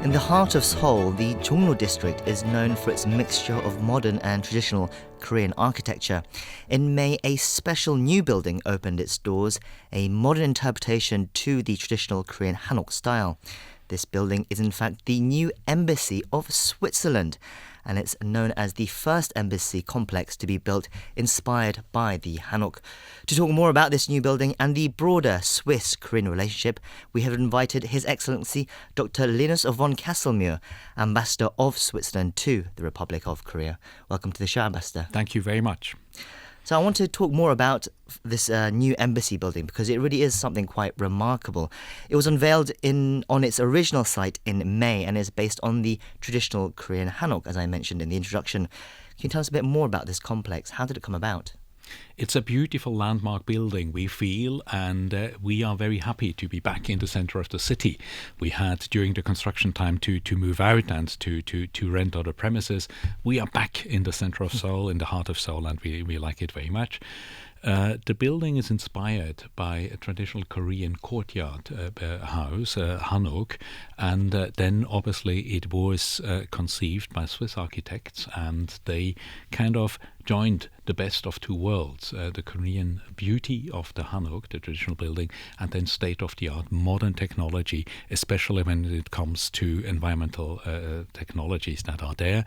In the heart of Seoul, the Jongno district is known for its mixture of modern and traditional Korean architecture. In May, a special new building opened its doors, a modern interpretation to the traditional Korean Hanok style. This building is in fact the new embassy of Switzerland, and it's known as the first embassy complex to be built inspired by the Hanok. To talk more about this new building and the broader Swiss-Korean relationship, we have invited His Excellency Dr. Linus von Castelmur, Ambassador of Switzerland to the Republic of Korea. Welcome to the show, Ambassador. Thank you very much. So I want to talk more about this new embassy building because it really is something quite remarkable. It was unveiled on its original site in May and is based on the traditional Korean Hanok, as I mentioned in the introduction. Can you tell us a bit more about this complex? How did it come about? It's a beautiful landmark building, we feel, and we are very happy to be back in the center of the city. We had, during the construction time, to move out and to rent other premises. We are back in the center of Seoul, in the heart of Seoul, and we like it very much. The building is inspired by a traditional Korean courtyard house, Hanok, and then obviously it was conceived by Swiss architects, and they kind of joined the best of two worlds, the Korean beauty of the Hanok, the traditional building, and then state-of-the-art modern technology, especially when it comes to environmental technologies that are there.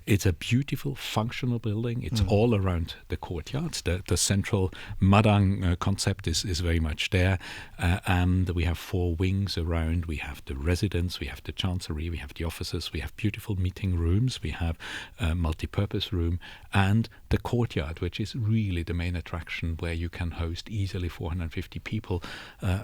It's a beautiful, functional building. It's all around the courtyard. The central Madang concept is very much there. And we have four wings around. We have the residence, we have the chancery, we have the offices, we have beautiful meeting rooms, we have a multi-purpose room, and the courtyard, which is really the main attraction, where you can host easily 450 people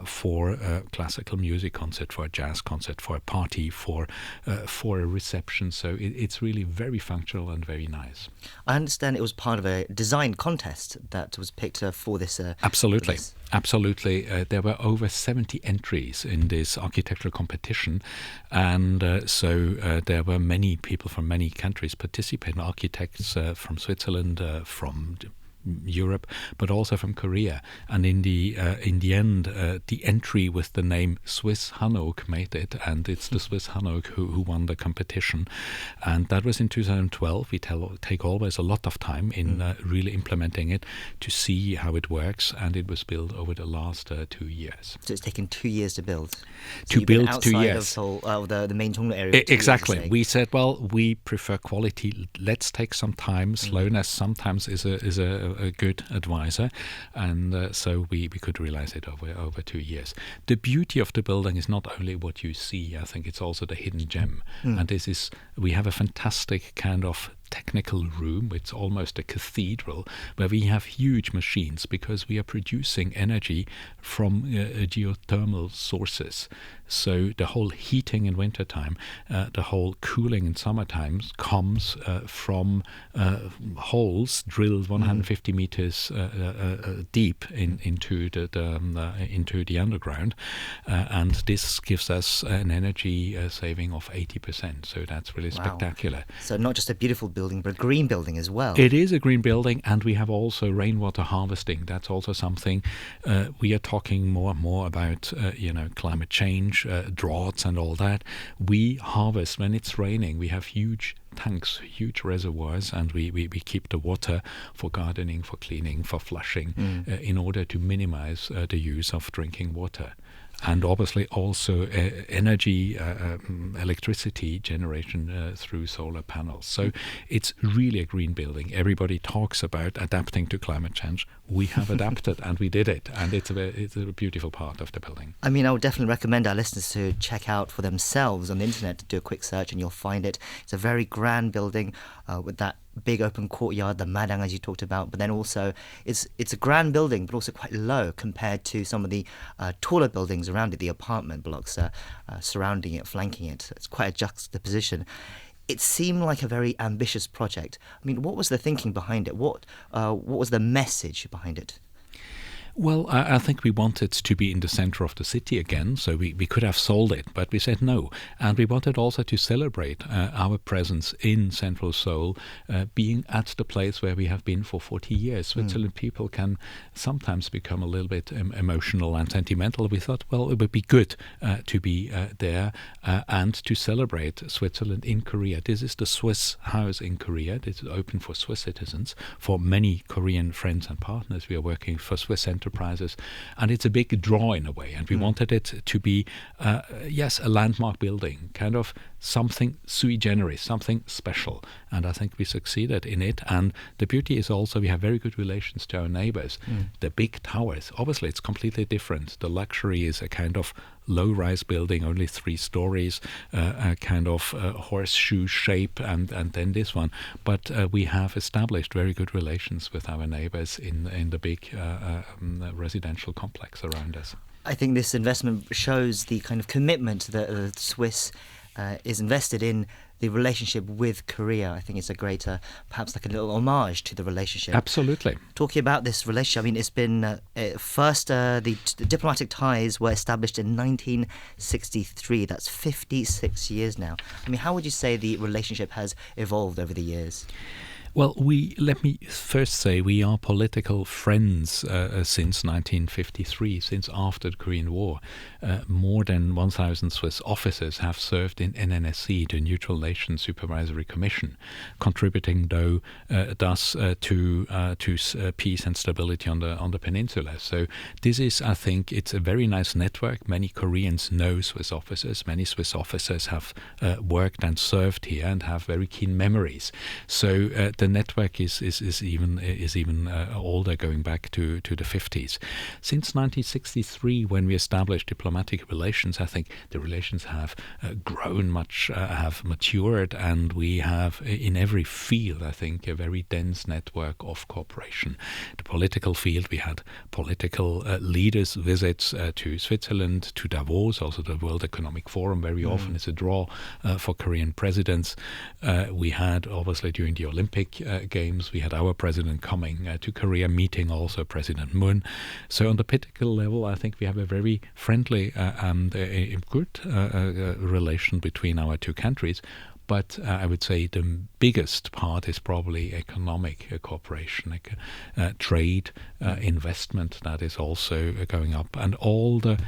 for a classical music concert, for a jazz concert, for a party, for a reception. So it's really very functional and very nice. I understand it was part of a design contest that was picked for this. Absolutely. Absolutely. There were over 70 entries in this architectural competition, and so there were many people from many countries participating, architects from Switzerland, from Europe, but also from Korea. And in the end, the entry with the name Swiss Hanok made it, and it's the Swiss Hanok who won the competition. And that was in 2012. We take always a lot of time in really implementing it to see how it works, and it was built over the last 2 years. So it's taken 2 years to build. So to build 2 years. Outside of Seoul, the main Jongno area. Exactly. We said, well, we prefer quality. Let's take some time. Slowness sometimes is a good advisor, and so we could realize it over 2 years. The beauty of the building is not only what you see. I think it's also the hidden gem, and we have a fantastic kind of technical room. It's almost a cathedral where we have huge machines because we are producing energy from geothermal sources. So the whole heating in wintertime, the whole cooling in summertime comes from holes drilled 150 meters deep into the underground, and this gives us an energy saving of 80%. So that's really spectacular. So not just a beautiful building, but a green building as well. It is a green building, and we have also rainwater harvesting. That's also something we are talking more and more about. Climate change, droughts, and all that. We harvest when it's raining. We have huge tanks, huge reservoirs, and we keep the water for gardening, for cleaning, for flushing, in order to minimize the use of drinking water. And obviously also energy, electricity generation through solar panels. So it's really a green building. Everybody talks about adapting to climate change. We have adapted, and we did it. And it's a beautiful part of the building. I mean, I would definitely recommend our listeners to check out for themselves on the internet, to do a quick search, and you'll find it. It's a very grand building with that big open courtyard, the Madang, as you talked about, but then also it's a grand building, but also quite low compared to some of the taller buildings around it, the apartment blocks surrounding it, flanking it. It's quite a juxtaposition. It seemed like a very ambitious project. I mean, what was the thinking behind it? What was the message behind it? Well, I think we wanted to be in the center of the city again, so we could have sold it, but we said no. And we wanted also to celebrate our presence in central Seoul, being at the place where we have been for 40 years. Switzerland people can sometimes become a little bit emotional and sentimental. We thought, well, it would be good to be there and to celebrate Switzerland in Korea. This is the Swiss house in Korea. This is open for Swiss citizens, for many Korean friends and partners. We are working for Swiss enterprises, and it's a big draw in a way. And we wanted it to be, yes, a landmark building, kind of something sui generis, something special. And I think we succeeded in it. And the beauty is also we have very good relations to our neighbors. The big towers, obviously it's completely different. The luxury is a kind of low-rise building, only 3 stories, a kind of horseshoe shape, and then this one. But we have established very good relations with our neighbors in the big residential complex around us. I think this investment shows the kind of commitment that the Swiss is invested in the relationship with Korea. I think it's a great, perhaps like a little homage to the relationship. Absolutely. Talking about this relationship, I mean, it's been first, the diplomatic ties were established in 1963. That's 56 years now. I mean, how would you say the relationship has evolved over the years? Well, let me first say we are political friends since 1953, since after the Korean War. More than 1,000 Swiss officers have served in NNSC, the Neutral Nations Supervisory Commission, contributing thus to peace and stability on the peninsula. So this is, I think, it's a very nice network. Many Koreans know Swiss officers. Many Swiss officers have worked and served here and have very keen memories. So the network is even older, going back to the 50s. Since 1963, when we established diplomatic relations, I think the relations have grown much, have matured, and we have in every field, I think, a very dense network of cooperation. The political field, we had political leaders visits to Switzerland, to Davos, also the World Economic Forum. Very often it's a draw for Korean presidents. We had, obviously, during the Olympic Games, we had our president coming to Korea, meeting also President Moon. So on the political level, I think we have a very friendly and a good relation between our two countries. But I would say the biggest part is probably economic cooperation, trade, investment that is also going up, and all the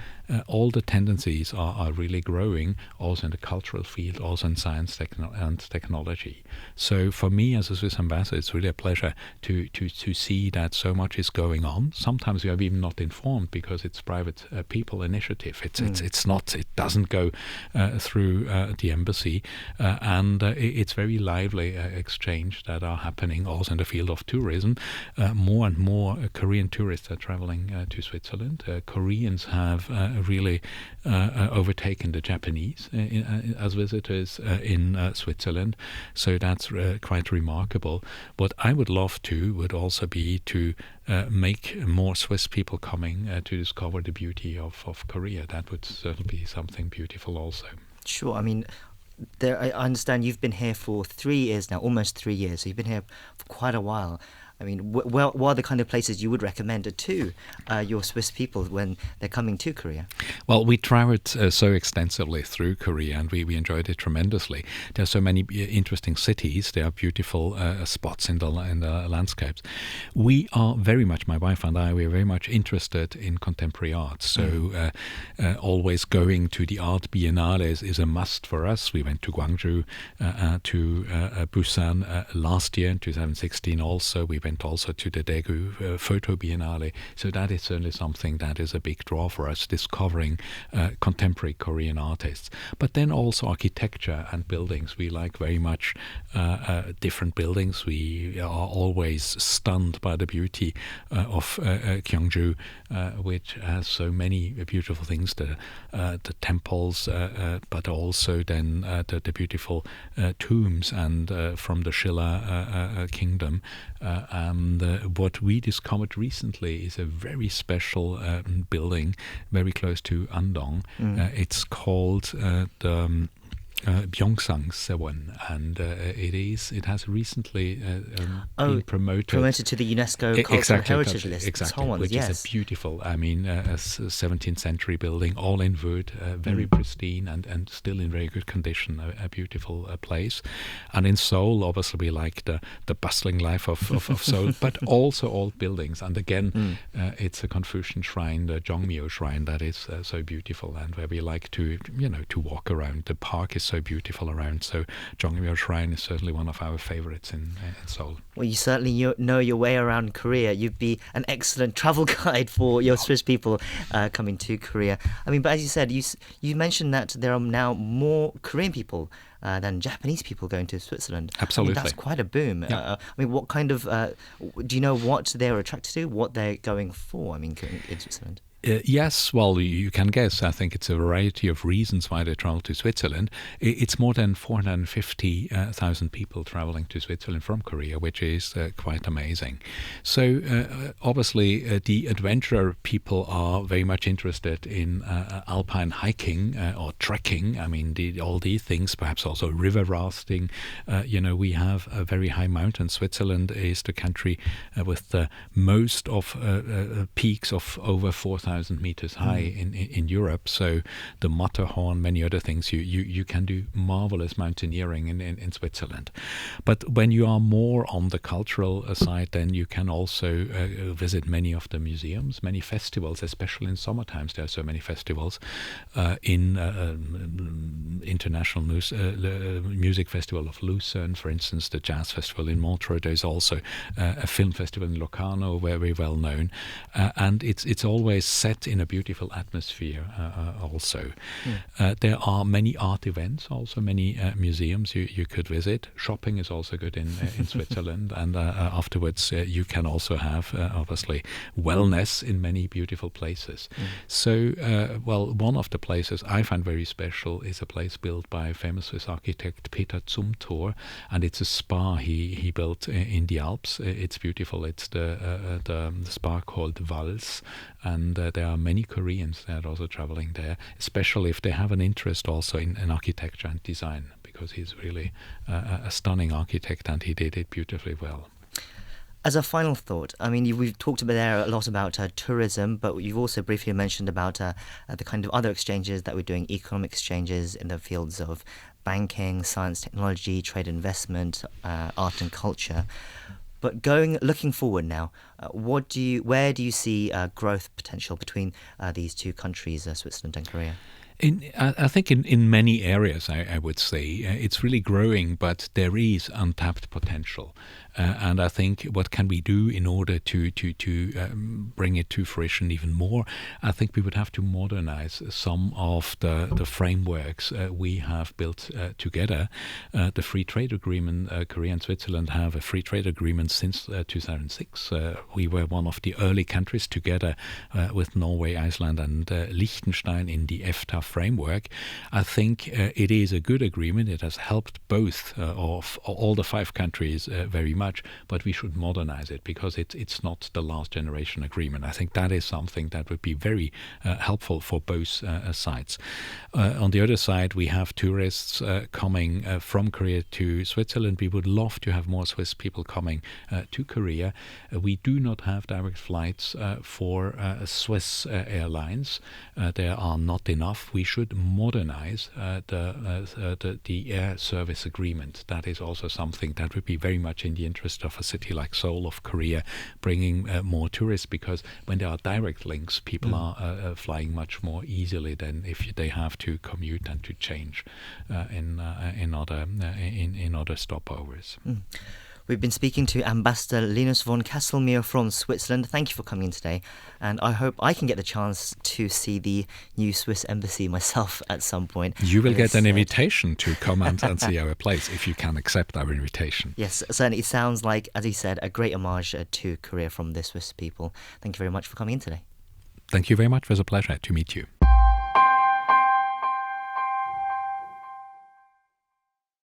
tendencies are really growing, also in the cultural field, also in science and technology. So for me as a Swiss ambassador, it's really a pleasure to see that so much is going on. Sometimes we are even not informed because it's private people initiative. It's not. It doesn't go through the embassy. And it's very lively exchange that are happening also in the field of tourism. More and more Korean tourists are traveling to Switzerland. Koreans have really overtaken the Japanese as visitors in Switzerland. So that's quite remarkable. What I would love would also be to make more Swiss people coming to discover the beauty of Korea. That would certainly be something beautiful also. Sure. I mean, I understand you've been here for 3 years now, almost 3 years. So you've been here for quite a while. I mean, what are the kind of places you would recommend to your Swiss people when they're coming to Korea? Well, we traveled so extensively through Korea, and we enjoyed it tremendously. There are so many interesting cities. There are beautiful spots in the landscapes. We are very much, my wife and I, we are very much interested in contemporary art. So always going to the art biennales is a must for us. We went to Gwangju, to Busan last year, in 2016 also. We went also to the Daegu Photo Biennale. So that is certainly something that is a big draw for us, discovering contemporary Korean artists. But then also architecture and buildings. We like very much different buildings. We are always stunned by the beauty of Gyeongju, which has so many beautiful things, the temples, but also then the beautiful tombs and from the Shilla kingdom. And what we discovered recently is a very special building very close to Andong. It's called the Byeongsangs one, and it has recently been promoted to the UNESCO Cultural Heritage List. Exactly, which yes. is a beautiful, a 17th century building, all in wood, very pristine and still in very good condition, a beautiful place. And in Seoul, obviously, we like the bustling life of Seoul, but also old buildings. And again, it's a Confucian shrine, the Jongmyo shrine, that is so beautiful, and where we like to walk around. The park is so beautiful around, so Jongmyo Shrine is certainly one of our favorites in Seoul. Well, you certainly know your way around Korea. You'd be an excellent travel guide for your Swiss people coming to Korea. I mean, but as you said, you mentioned that there are now more Korean people than Japanese people going to Switzerland. Absolutely. I mean, that's quite a boom. Yeah. I mean, what kind of, do you know what they're attracted to, what they're going for, in Switzerland? Yes, well, you can guess. I think it's a variety of reasons why they travel to Switzerland. It's more than 450,000 people traveling to Switzerland from Korea, which is quite amazing. So obviously the adventurer people are very much interested in alpine hiking or trekking. I mean, all these things, perhaps also river rafting. We have a very high mountain. Switzerland is the country with the most of peaks of over 4,000 meters high in Europe. So the Matterhorn, many other things, you can do marvelous mountaineering in Switzerland. But when you are more on the cultural side, then you can also visit many of the museums, many festivals, especially in summer times. There are so many festivals in International Music Festival of Lucerne, for instance, the Jazz Festival in Montreux. There's also a film festival in Locarno, very well known, and it's always set in a beautiful atmosphere also. There are many art events, also many museums you could visit. Shopping is also good in Switzerland, and afterwards you can also have, obviously, wellness in many beautiful places. So, one of the places I find very special is a place built by famous Swiss architect Peter Zumthor, and it's a spa he built in the Alps. It's beautiful. It's the spa called Vals, and there are many Koreans that are also traveling there, especially if they have an interest also in architecture and design, because he's really a stunning architect and he did it beautifully well. As a final thought, I mean, we've talked about there a lot about tourism, but you've also briefly mentioned about the kind of other exchanges that we're doing, economic exchanges in the fields of banking, science, technology, trade, investment, art and culture. But looking forward now, where do you see growth potential between these two countries, Switzerland and Korea? I think in many areas, I would say, it's really growing, but there is untapped potential. And I think what can we do in order to bring it to fruition even more? I think we would have to modernize some of the frameworks we have built together. The free trade agreement, Korea and Switzerland have a free trade agreement since 2006. We were one of the early countries together with Norway, Iceland and Liechtenstein in the EFTA framework. I think it is a good agreement. It has helped both of all the 5 countries very much, but we should modernize it because it's not the last generation agreement. I think that is something that would be very helpful for both sides. On the other side, we have tourists coming from Korea to Switzerland. We would love to have more Swiss people coming to Korea. We do not have direct flights for Swiss airlines. There are not enough. We should modernize the air service agreement. That is also something that would be very much in the interest of a city like Seoul, of Korea, bringing more tourists, because when there are direct links, people are flying much more easily than if they have to commute and to change in other stopovers. We've been speaking to Ambassador Linus von Castelmur from Switzerland. Thank you for coming in today. And I hope I can get the chance to see the new Swiss embassy myself at some point. You will get an invitation to come and see our place if you can accept our invitation. Yes, certainly. It sounds like, as he said, a great homage to Korea from the Swiss people. Thank you very much for coming in today. Thank you very much. It was a pleasure to meet you.